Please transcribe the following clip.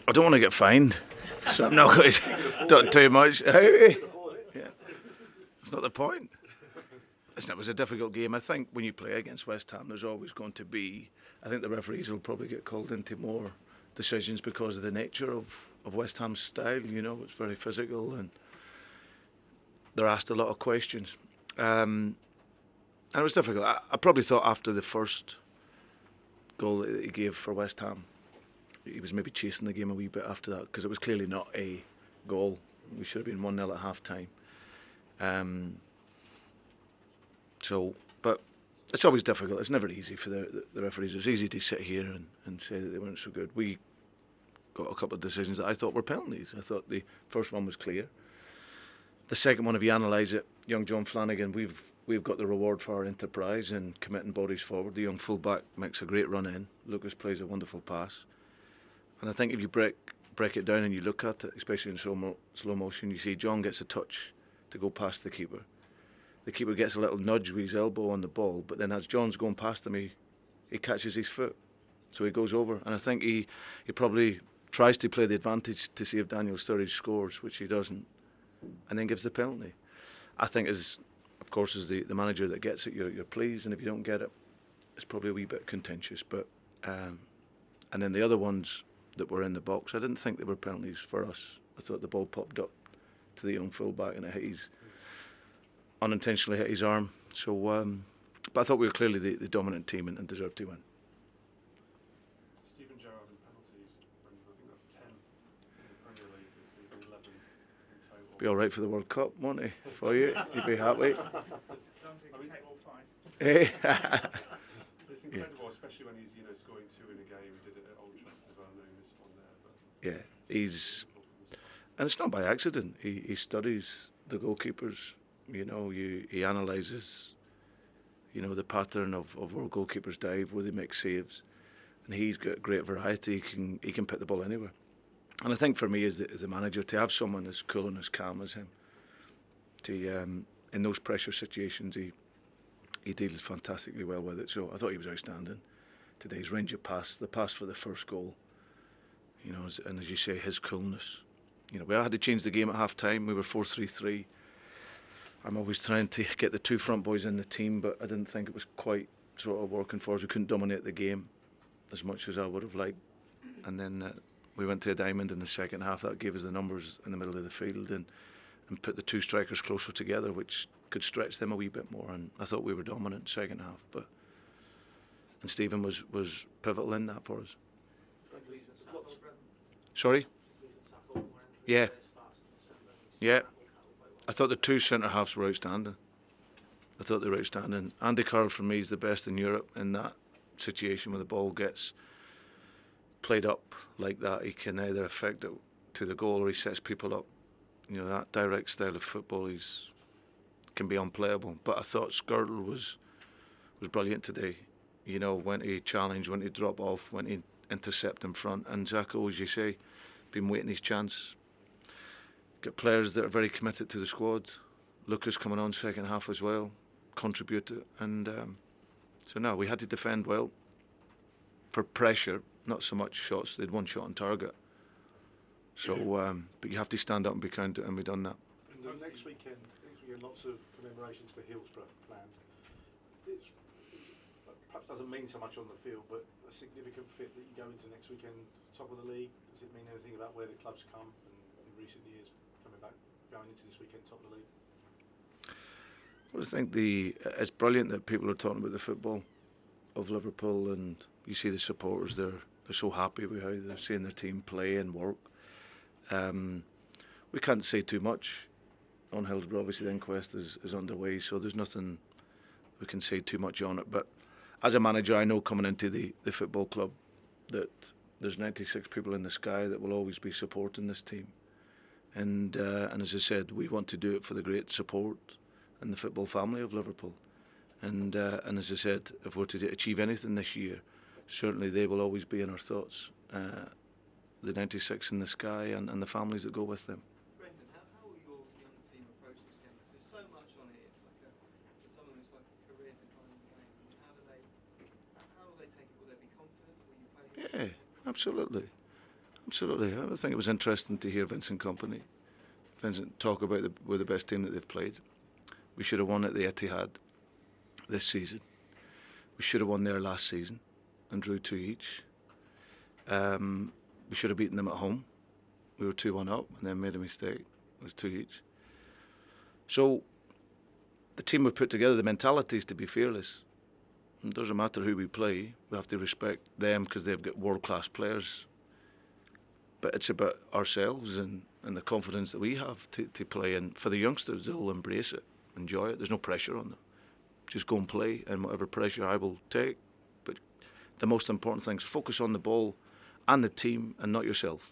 I don't want to get fined, so I'm not going to talk too much. Yeah. It's not the point. Listen, it was a difficult game. I think when you play against West Ham, there's always going to be... I think the referees will probably get called into more decisions because of the nature of West Ham's style. You know, it's very physical and they're asked a lot of questions. And it was difficult. I probably thought after the first goal that he gave for West Ham, he was maybe chasing the game a wee bit after that because it was clearly not a goal. We should have been 1-0 at half time. But it's always difficult. It's never easy for the referees. It's easy to sit here and say that they weren't so good. We got a couple of decisions that I thought were penalties. I thought the first one was clear. The second one, if you analyse it, young John Flanagan, we've got the reward for our enterprise and committing bodies forward. The young fullback makes a great run in. Lucas plays a wonderful pass. And I think if you break it down and you look at it, especially in slow motion, you see John gets a touch to go past the keeper. The keeper gets a little nudge with his elbow on the ball, but then as John's going past him, he catches his foot. So he goes over. And I think he probably tries to play the advantage to see if Daniel Sturridge scores, which he doesn't, and then gives the penalty. I think, of course, as the manager that gets it, you're pleased, and if you don't get it, it's probably a wee bit contentious. But and then the other ones that were in the box, I didn't think they were penalties for us. I thought the ball popped up to the young fullback and it unintentionally hit his arm. So, but I thought we were clearly the dominant team and deserved to win. Steven Gerrard and penalties, I think that's 10 in the Premier League this season, 11 in total. Be all right for the World Cup, won't he? For you, you'd be happy. It's incredible, especially when he's scoring 2 in a game. He did it at Old Trafford as well. I know he missed one there, but Yeah, and it's not by accident. He studies the goalkeepers. He analyses, the pattern of where goalkeepers dive, where they make saves, and he's got great variety. He can pick the ball anywhere. And I think for me as the manager, to have someone as cool and as calm as him, in those pressure situations, he deals fantastically well with it. So I thought he was outstanding. Today's range of pass, the pass for the first goal, and as you say, his coolness. We had to change the game at half time. We were 4-3-3. I'm always trying to get the 2 front boys in the team, but I didn't think it was quite sort of working for us. We couldn't dominate the game as much as I would have liked. And then we went to a diamond in the second half. That gave us the numbers in the middle of the field and put the 2 strikers closer together, which could stretch them a wee bit more. And I thought we were dominant second half. And Stephen was pivotal in that for us. Sorry? Yeah. Yeah. I thought the 2 centre-halves were outstanding. I thought they were outstanding. Andy Carroll, for me, is the best in Europe in that situation where the ball gets played up like that. He can either affect it to the goal or he sets people up. That direct style of football can be unplayable. But I thought Skirtle was brilliant today. When he challenged, when he drop off, when he intercept in front. And Zacko, as you say, been waiting his chance. Got players that are very committed to the squad. Lucas coming on second half as well, contributed. And so now we had to defend well for pressure, not so much shots. They had 1 shot on target. So, but you have to stand up and be counted, and we've done that. Next weekend, lots of commemorations for Hillsborough planned. It perhaps doesn't mean so much on the field, but a significant fit that you go into next weekend, top of the league. Does it mean anything about where the club's come in recent years, coming back, going into this weekend, top of the league? Well, I think it's brilliant that people are talking about the football of Liverpool, and you see the supporters. They're so happy with how they're seeing their team play and work. We can't say too much on Hillsborough. Obviously, the inquest is underway, so there's nothing we can say too much on it. But as a manager, I know coming into the football club that there's 96 people in the sky that will always be supporting this team. And as I said, we want to do it for the great support and the football family of Liverpool. And as I said, if we're to achieve anything this year, certainly they will always be in our thoughts. The 96 in the sky and the families that go with them. Brendan, how will your young team approach this game? Because there's so much on it. For someone it's like a career-defining game. How will they take it? Will they be confident? Will you play? Yeah, absolutely. Absolutely. I think it was interesting to hear Vincent talk about we're the best team that they've played. We should have won at the Etihad this season. We should have won there last season and drew 2 each. We should have beaten them at home. We were 2-1 up and then made a mistake. It was 2 each. So the team we've put together, the mentality is to be fearless. It doesn't matter who we play. We have to respect them because they've got world-class players. But it's about ourselves and the confidence that we have to play. And for the youngsters, they'll embrace it, enjoy it. There's no pressure on them. Just go and play, and whatever pressure I will take. But the most important thing is focus on the ball and the team and not yourself.